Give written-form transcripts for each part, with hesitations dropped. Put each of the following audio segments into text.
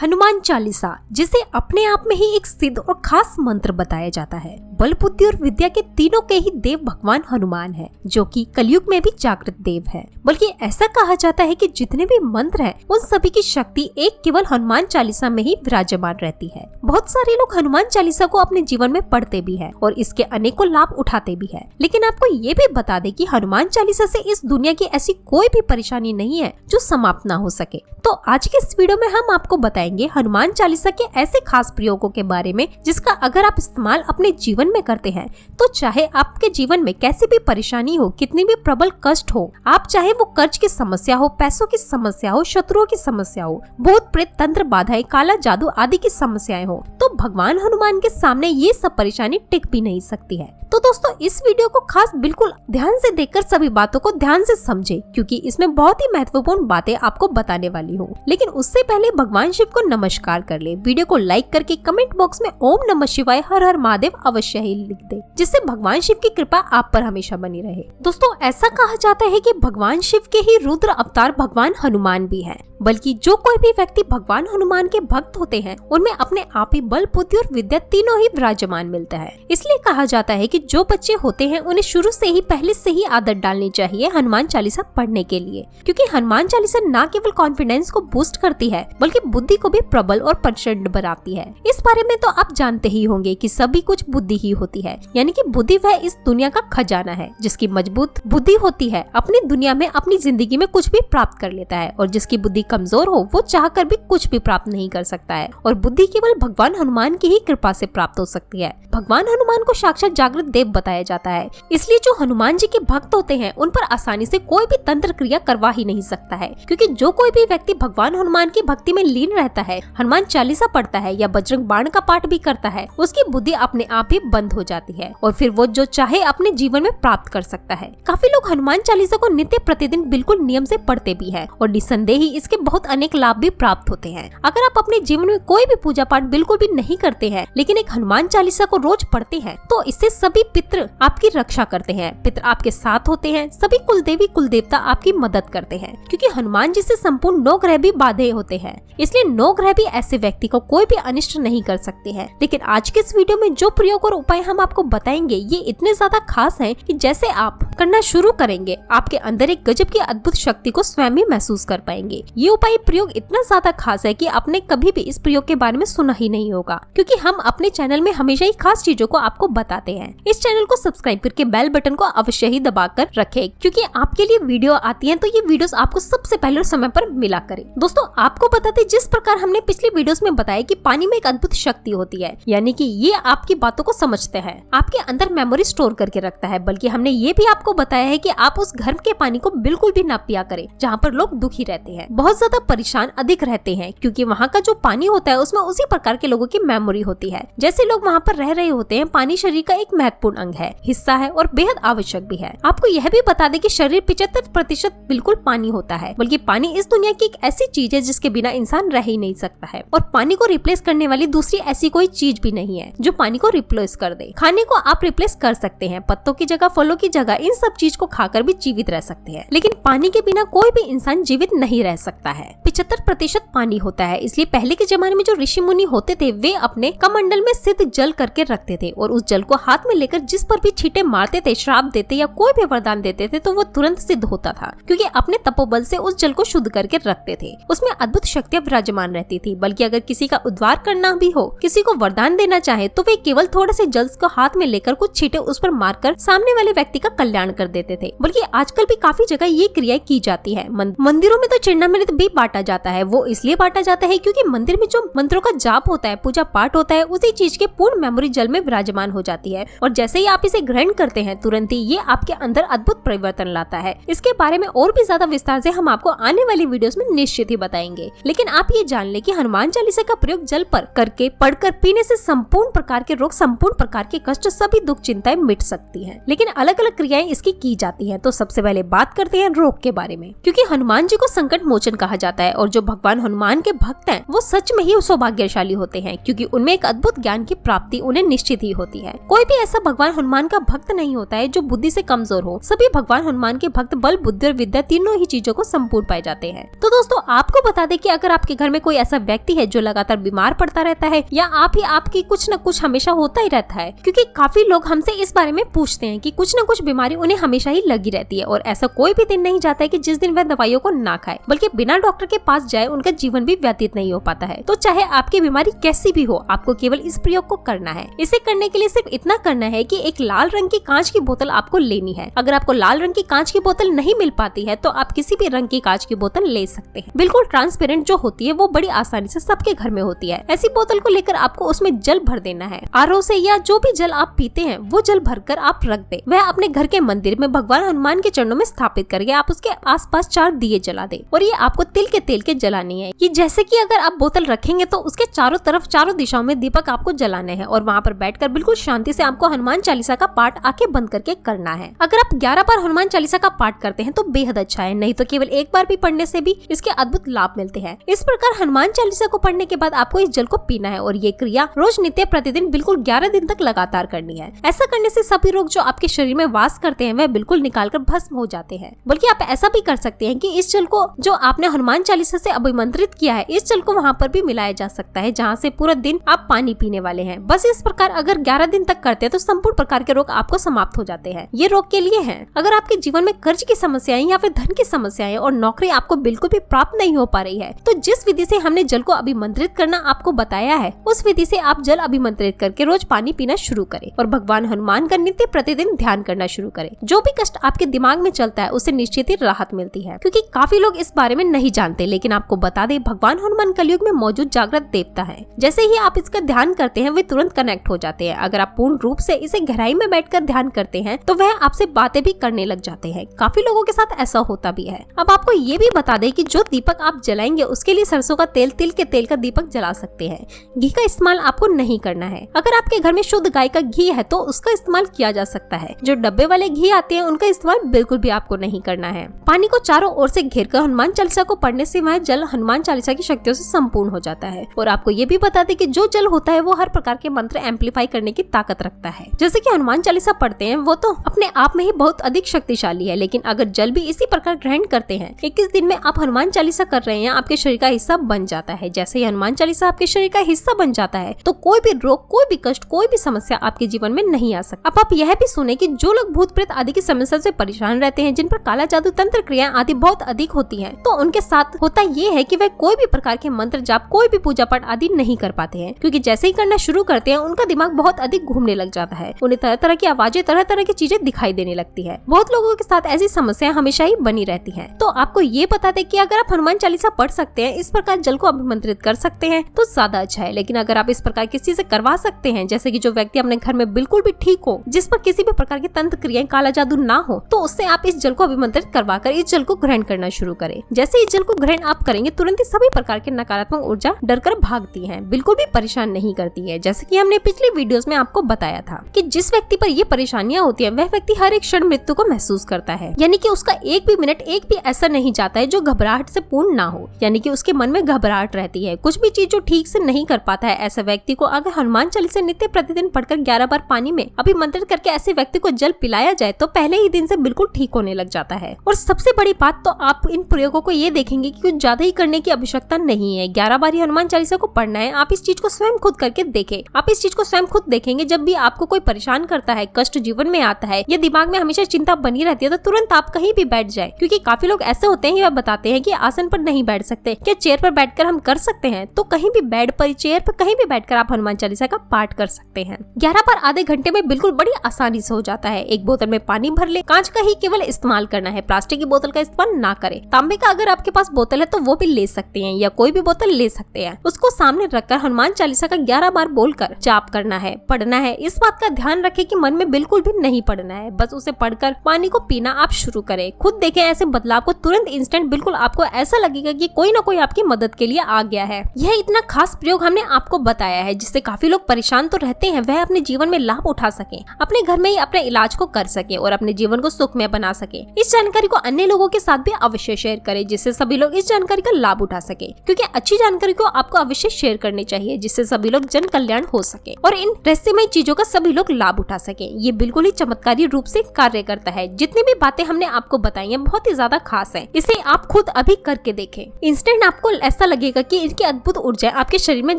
हनुमान चालीसा, जिसे अपने आप में ही एक सिद्ध और खास मंत्र बताया जाता है, बल बुद्धि और विद्या के तीनों के ही देव भगवान हनुमान है, जो कि कलयुग में भी जागृत देव है। बल्कि ऐसा कहा जाता है कि जितने भी मंत्र हैं, उन सभी की शक्ति एक केवल हनुमान चालीसा में ही विराजमान रहती है। बहुत सारे लोग हनुमान चालीसा को अपने जीवन में पढ़ते भी है और इसके अनेकों लाभ उठाते भी है। लेकिन आपको ये भी बता दे कि हनुमान चालीसा से इस दुनिया की ऐसी कोई भी परेशानी नहीं है जो समाप्त ना हो सके। तो आज के इस वीडियो में हम आपको बताएंगे हनुमान चालीसा के ऐसे खास प्रयोगों के बारे में, जिसका अगर आप इस्तेमाल अपने जीवन में करते हैं तो चाहे आपके जीवन में कैसी भी परेशानी हो, कितनी भी प्रबल कष्ट हो, आप चाहे वो कर्ज की समस्या हो, पैसों की समस्या हो, शत्रुओं की समस्या हो, भूत प्रेत तंत्र बाधाएं, काला जादू आदि की समस्याएं हो, तो भगवान हनुमान के सामने ये सब परेशानी टिक भी नहीं सकती है। तो दोस्तों, इस वीडियो को खास बिल्कुल ध्यान से देखकर सभी बातों को ध्यान से समझे, क्योंकि इसमें बहुत ही महत्वपूर्ण बातें आपको बताने वाली हूँ। लेकिन उससे पहले भगवान शिव को नमस्कार कर ले। वीडियो को लाइक करके कमेंट बॉक्स में ओम नमः शिवाय हर हर महादेव अवश्य ही लिख दे, जिससे भगवान शिव की कृपा आप पर हमेशा बनी रहे। दोस्तों, ऐसा कहा जाता है कि भगवान शिव के ही रुद्र अवतार भगवान हनुमान भी है। बल्कि जो कोई भी व्यक्ति भगवान हनुमान के भक्त होते हैं, उनमें अपने आप ही बल बुद्धि और विद्या तीनों ही विराजमान मिलता है। इसलिए कहा जाता है कि जो बच्चे होते हैं उन्हें शुरू से ही पहले से ही आदत डालनी चाहिए हनुमान चालीसा पढ़ने के लिए, क्योंकि हनुमान चालीसा न केवल कॉन्फिडेंस को बूस्ट करती है बल्कि बुद्धि को भी प्रबल और प्रचंड बनाती है। इस बारे में तो आप जानते ही होंगे कि सभी कुछ बुद्धि ही होती है, यानी कि बुद्धि वह इस दुनिया का खजाना है। जिसकी मजबूत बुद्धि होती है अपनी दुनिया में, अपनी जिंदगी में कुछ भी प्राप्त कर लेता है, और जिसकी बुद्धि कमजोर हो वो चाहकर भी कुछ भी प्राप्त नहीं कर सकता है। और बुद्धि केवल भगवान हनुमान की ही कृपा से प्राप्त हो सकती है। भगवान हनुमान को साक्षात जागृत देव बताया जाता है, इसलिए जो हनुमान जी के भक्त होते हैं उन पर आसानी से कोई भी तंत्र क्रिया करवा ही नहीं सकता है, क्योंकि जो कोई भी व्यक्ति भगवान हनुमान की भक्ति में लीन रहता है, हनुमान चालीसा पढ़ता है या बजरंग बाण का पाठ भी करता है, उसकी बुद्धि अपने आप ही बंद हो जाती है और फिर वो जो चाहे अपने जीवन में प्राप्त कर सकता है। काफी लोग हनुमान चालीसा को नित्य प्रतिदिन बिल्कुल नियम से पढ़ते भी है और निसंदेह ही इसके बहुत अनेक लाभ भी प्राप्त होते हैं। अगर आप अपने जीवन में कोई भी पूजा पाठ बिल्कुल भी नहीं करते हैं, लेकिन एक हनुमान चालीसा को रोज पढ़ते हैं, तो इससे सभी पितृ आपकी रक्षा करते हैं, पितृ आपके साथ होते हैं, सभी कुल देवी कुल देवता आपकी मदद करते हैं, क्योंकि हनुमान जी से संपूर्ण 9 ग्रह भी बाधे होते हैं। इसलिए 9 ग्रह भी ऐसे व्यक्ति को कोई भी अनिष्ट नहीं कर सकते हैं। लेकिन आज के इस वीडियो में जो प्रयोग और उपाय हम आपको बताएंगे, ये इतने ज्यादा खास हैं कि जैसे आप करना शुरू करेंगे, आपके अंदर एक गजब की अद्भुत शक्ति को स्वयं ही महसूस कर पाएंगे। ये उपाय प्रयोग इतना ज्यादा खास है कि आपने कभी भी इस प्रयोग के बारे में सुना ही नहीं होगा, क्योंकि हम अपने चैनल में हमेशा ही खास चीजों को आपको बताते हैं। इस चैनल को सब्सक्राइब करके बेल बटन को अवश्य ही दबाकर रखें, क्योंकि आपके लिए वीडियो आती है तो ये वीडियोस आपको सबसे पहले और समय पर मिला करें। दोस्तों, आपको बताते जिस प्रकार हमने पिछले वीडियोस में बताया कि पानी में एक अद्भुत शक्ति होती है, यानी कि ये आपकी बातों को समझते हैं, आपके अंदर मेमोरी स्टोर करके रखता है। बल्कि हमने ये भी आपको बताया है कि आप उस घर के पानी को बिल्कुल भी ना पिया करें जहाँ पर लोग दुखी रहते हैं, बहुत ज्यादा परेशान अधिक रहते हैं, क्योंकि वहाँ का जो पानी होता है उसमें उसी प्रकार के लोगों की मेमोरी होती है। जैसे लोग वहाँ पर रह रहे होते हैं, पानी शरीर का एक महत्वपूर्ण अंग है, हिस्सा है और बेहद आवश्यक भी है। आपको यह भी बता दें कि शरीर 75% बिल्कुल पानी होता है, बल्कि पानी इस दुनिया की एक ऐसी चीज है जिसके बिना इंसान रह ही नहीं सकता है, और पानी को रिप्लेस करने वाली दूसरी ऐसी कोई चीज भी नहीं है जो पानी को रिप्लेस कर दे। खाने को आप रिप्लेस कर सकते हैं, पत्तों की जगह, फलों की जगह, इन सब चीज को खाकर भी जीवित रह सकते हैं, लेकिन पानी के बिना कोई भी इंसान जीवित नहीं रह सकता है। 75% पानी होता है, इसलिए पहले के जमाने में जो ऋषि मुनि होते थे वे अपने कमंडल में सिद्ध जल करके रखते थे, और उस जल को हाथ में लेकर जिस पर भी छींटे मारते थे, श्राप देते या कोई भी वरदान देते थे, तो वो तुरंत सिद्ध होता था, क्योंकि अपने तपोबल से उस जल को शुद्ध करके रखते थे। उसमें अद्भुत शक्तियां विराजमान रहती थी। बल्कि अगर किसी का उद्धार करना भी हो, किसी को वरदान देना चाहे, तो वे केवल थोड़े से जल को हाथ में लेकर कुछ छींटे उस पर मारकर सामने वाले व्यक्ति का कल्याण कर देते थे। बल्कि आजकल भी काफी जगह ये क्रियाएं की जाती है। मंदिरों में तो चिन्नामृत भी बांटा जाता है। वो इसलिए बांटा जाता है क्योंकि मंदिर में जो मंत्रों का जाप होता है, पूजा पाठ होता है, उसी चीज के पूर्ण मेमोरी जल में विराजमान हो जाती है, और जैसे ही आप इसे ग्रहण करते हैं, तुरंत ही ये आपके अंदर अद्भुत परिवर्तन लाता है। इसके बारे में और भी ज्यादा विस्तार से हम आपको आने वाली वीडियोस में निश्चित ही बताएंगे। लेकिन आप ये जान ले कि हनुमान चालीसा का प्रयोग जल पर करके पढ़कर पीने से संपूर्ण प्रकार के रोग, संपूर्ण प्रकार के कष्ट, सभी दुख चिंताएं मिट सकती हैं। लेकिन अलग अलग क्रियाएं इसकी की जाती हैं। तो सबसे पहले बात करते हैं रोग के बारे में, क्योंकि हनुमान जी को संकट मोचन कहा जाता है, और जो भगवान हनुमान के भक्त हैं वो सच में ही सौभाग्यशाली होते हैं, क्योंकि उनमें एक अद्भुत ज्ञान की प्राप्ति उन्हें निश्चित ही होती है। कोई भी ऐसा भगवान हनुमान का भक्त नहीं होता है जो बुद्धि से कमजोर हो। सभी भगवान हनुमान के भक्त बल, बुद्धि और विद्या तीनों ही चीजों को संपूर्ण पाए जाते हैं। तो दोस्तों, आपको बता दें कि अगर आपके घर में कोई ऐसा व्यक्ति है जो लगातार बीमार पड़ता रहता है या आप ही आपकी कुछ न कुछ हमेशा होता ही रहता है, क्योंकि काफी लोग हमसे इस बारे में पूछते हैं कि कुछ न कुछ बीमारी उन्हें हमेशा ही लगी रहती है और ऐसा कोई भी दिन नहीं जाता है कि जिस दिन वह दवाइयों को ना खाए, बल्कि बिना डॉक्टर के पास जाए उनका जीवन भी व्यतीत नहीं हो पाता है। तो चाहे आपकी बीमारी कैसी भी हो, आपको केवल इस प्रयोग को करना है। इसे करने के लिए सिर्फ इतना करना है कि एक लाल रंग की कांच की बोतल आपको लेनी है। अगर आपको लाल रंग की कांच की बोतल नहीं मिल पाती है तो आप किसी भी रंग की कांच की बोतल ले सकते हैं। बिल्कुल ट्रांसपेरेंट जो होती है वो बड़ी आसानी से सबके घर में होती है। ऐसी बोतल को लेकर आपको उसमें जल भर देना है। आरओ से या जो भी जल आप पीते हैं वो जल भरकर आप रख दे। वह अपने घर के मंदिर में भगवान हनुमान के चरणों में स्थापित करके आप उसके आसपास 4 दिए जला दे। और ये आपको तिल के तेल के जलानी है। ये जैसे कि अगर आप बोतल रखेंगे तो उसके चारों तरफ, चारों दिशाओं में दीपक आपको जलाने हैं और वहाँ पर बैठकर बिल्कुल शांति से आपको हनुमान चालीसा का पाठ आंखें बंद करके करना है। अगर आप 11 बार हनुमान चालीसा का पाठ करते हैं तो बेहद अच्छा है, नहीं तो केवल एक बार भी पढ़ने से भी इसके अद्भुत लाभ मिलते हैं। इस प्रकार हनुमान चालीसा को पढ़ने के बाद आपको इस जल को पीना है और ये क्रिया रोज नित्य प्रतिदिन बिल्कुल 11 दिन तक लगातार करनी है। ऐसा करने से सभी रोग जो आपके शरीर में वास करते हैं वह बिल्कुल निकालकर भस्म हो जाते हैं। बल्कि आप ऐसा भी कर सकते हैं कि इस जल को जो आपने हनुमान चालीसा से अभिमंत्रित किया है, इस जल को वहाँ पर भी मिलाया जा सकता है जहाँ से पूरा दिन आप पानी पीने वाले हैं। बस इस प्रकार अगर 11 दिन तक करते हैं तो संपूर्ण प्रकार के रोग आपको समाप्त हो जाते हैं। ये रोग के लिए है। अगर आपके जीवन में कर्ज की समस्याएं या फिर धन की समस्याएं और नौकरी आपको बिल्कुल भी प्राप्त नहीं हो पा रही है, तो जिस विधि से हमने जल को अभिमंत्रित करना आपको बताया है, उस विधि से आप जल अभिमंत्रित करके रोज पानी पीना शुरू करें और भगवान हनुमान का नित्य प्रतिदिन ध्यान करना शुरू करें। जो भी कष्ट आपके दिमाग में चलता है उससे निश्चित ही राहत मिलती है, क्योंकि काफी लोग इस बारे में नहीं जानते। लेकिन आपको बता दें, भगवान हनुमान कलयुग में मौजूद जागृत देवता है। जैसे ही आप इसका ध्यान करते हैं वे तुरंत कनेक्ट हो जाते हैं। अगर आप पूर्ण रूप से इसे गहराई में बैठकर ध्यान करते हैं तो वह आपसे बातें भी करने लग जाते हैं। काफी लोगों के साथ ऐसा होता भी है। अब आपको ये भी बता दें कि जो दीपक आप जलाएंगे उसके लिए सरसों का तेल, तिल के तेल का दीपक जला सकते हैं। घी का इस्तेमाल आपको नहीं करना है। अगर आपके घर में शुद्ध गाय का घी है तो उसका इस्तेमाल किया जा सकता है। जो डब्बे वाले घी आते हैं उनका इस्तेमाल बिल्कुल भी आपको नहीं करना है। पानी को चारों ओर से घेरकर हनुमान चालीसा को पढ़ने से वह जल हनुमान चालीसा की शक्तियों से संपूर्ण हो जाता है। और आपको ये भी बता दें कि जो जल होता है वो हर प्रकार के मंत्र एम्पलीफाई करने की ताकत रखता है। जैसे कि हनुमान चालीसा पढ़ते हैं वो तो अपने आप में ही बहुत अधिक शक्तिशाली है, लेकिन अगर जल भी इसी प्रकार ग्रहण करते हैं, 21 दिन में आप हनुमान चालीसा कर रहे हैं, आपके शरीर का हिस्सा बन जाता है। जैसे ही हनुमान चालीसा आपके शरीर का हिस्सा बन जाता है तो कोई भी रोग, कोई भी कष्ट, कोई भी समस्या आपके जीवन में नहीं आ सकती। अब आप यह भी सुने कि जो लोग भूत प्रेत आदि की समस्या से परेशान रहते हैं, जिन पर काला जादू, तंत्र क्रियाएं आदि बहुत अधिक होती हैं, तो उनके साथ होता ये है कि वे कोई भी प्रकार के मंत्र जाप, कोई भी पूजा पाठ आदि नहीं कर पाते हैं, क्योंकि जैसे ही करना शुरू करते हैं उनका दिमाग बहुत अधिक घूमने लग जाता है। उन्हें तरह तरह की आवाजें, तरह तरह की चीजें दिखाई देने लगती है। बहुत लोगों के साथ ऐसी समस्याएं हमेशा ही बनी रहती हैं। तो आपको ये बता दें कि अगर आप हनुमान चालीसा पढ़ सकते हैं, इस प्रकार जल को अभिमंत्रित कर सकते हैं तो ज्यादा अच्छा है। लेकिन अगर आप इस प्रकार किसी से करवा सकते हैं, जैसे कि जो व्यक्ति अपने घर में बिल्कुल भी ठीक हो, जिस पर किसी भी प्रकार की तंत्र क्रियाएं, काला जादू ना हो, तो उससे आप इस जल को अभिमंत्रित करवाकर इस जल को ग्रहण करना शुरू करें। जैसे इस जल को ग्रहण आप करेंगे, तुरंत ही सभी प्रकार की नकारात्मक ऊर्जा डरकर भागती है, बिल्कुल भी परेशान नहीं करती है। जैसे कि हमने पिछले वीडियोस में आपको बताया था कि जिस व्यक्ति पर ये परेशानियां होती है वह व्यक्ति हर एक क्षण मृत्यु को महसूस करता है, यानी कि उसका एक भी मिनट, एक भी ऐसा नहीं जाता है जो घबराहट से पूर्ण ना हो, यानी कि उसके मन में घबराहट रहती है। कुछ भी चीज जो ठीक से नहीं कर पाता है, ऐसे व्यक्ति को अगर हनुमान चालीसा नित्य प्रतिदिन पढ़कर 11 बार पानी में अभिमंत्रित करके ऐसे व्यक्ति को जल पिलाया जाए तो पहले ही दिन से बिल्कुल ठीक होने लग जाता है। और सबसे बड़ी बात तो आप इन प्रयोगों को ये देखेंगे कि कुछ ज्यादा ही करने की आवश्यकता नहीं है। 11 बार ही हनुमान चालीसा को पढ़ना है। आप इस चीज को स्वयं खुद करके देखें। आप इस चीज को स्वयं खुद देखेंगे, जब भी आपको कोई परेशान करता है, कष्ट जीवन में आता है या दिमाग में हमेशा चिंता बनी रहती है, तो तुरंत आप कहीं भी बैठ जाए। क्योंकि काफी लोग ऐसे होते हैं, वह बताते हैं कि आसन पर नहीं बैठ सकते, क्या चेयर पर बैठकर हम कर सकते हैं? तो कहीं भी बेड पर, चेयर पर, कहीं भी बैठकर आप हनुमान चालीसा का पाठ कर सकते हैं। 11 बार आधे घंटे में बिल्कुल बड़ी आसानी से हो जाता है। एक बोतल में पानी भर ले, कांच का ही केवल इस्तेमाल करना है, प्लास्टिक की बोतल का इस्तेमाल ना करें। तांबे का अगर आपके पास बोतल है तो वो भी ले सकते हैं, या कोई भी बोतल ले सकते हैं। उसको सामने रखकर हनुमान चालीसा का 11 बार बोलकर जाप करना है, पढ़ना है। इस बात का ध्यान रखें कि मन में बिल्कुल भी नहीं पढ़ना है, बस उसे पढ़कर पानी को पीना आप शुरू करें। खुद देखें ऐसे बदलाव को, तुरंत इंस्टेंट बिल्कुल आपको ऐसा लगेगा कि कोई ना कोई आपकी मदद के लिए आ गया है। यह इतना खास प्रयोग हमने आपको बताया है जिससे काफी लोग परेशान तो रहते हैं, वह अपने जीवन में लाभ उठा सके, अपने घर में ही अपने इलाज को कर सके और अपने जीवन को सुखमय बना सके। इस जानकारी को अन्य लोगों के साथ भी अवश्य शेयर करें, जिससे सभी लोग इस जानकारी का लाभ उठा सके, क्योंकि अच्छी जानकारी को आपको अवश्य शेयर करने करने चाहिए, जिससे सभी लोग जन कल्याण हो सके और इन रहस्यमय चीजों का सभी लोग लाभ उठा सके। ये बिल्कुल ही चमत्कारी रूप से कार्य करता है। जितनी भी बातें हमने आपको बताई हैं बहुत ही ज्यादा खास है, इसे आप खुद अभी करके देखें। इंस्टेंट आपको ऐसा लगेगा कि इनकी अद्भुत ऊर्जा आपके शरीर में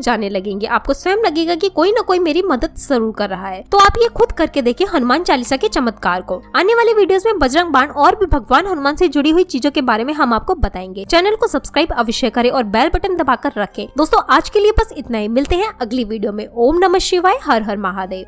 जाने लगेंगे। आपको स्वयं लगेगा कि कोई न कोई मेरी मदद जरूर कर रहा है। तो आप ये खुद करके देखें हनुमान चालीसा के चमत्कार को। आने वाले वीडियोस में बजरंग बाण और भी भगवान हनुमान से जुड़ी हुई चीजों के बारे में हम आपको बताएंगे। चैनल को सब्सक्राइब अवश्य करें और बेल बटन दबाकर रखें। दोस्तों आज के लिए बस इतना ही, मिलते हैं अगली वीडियो में। ओम नमः शिवाय, हर हर महादेव।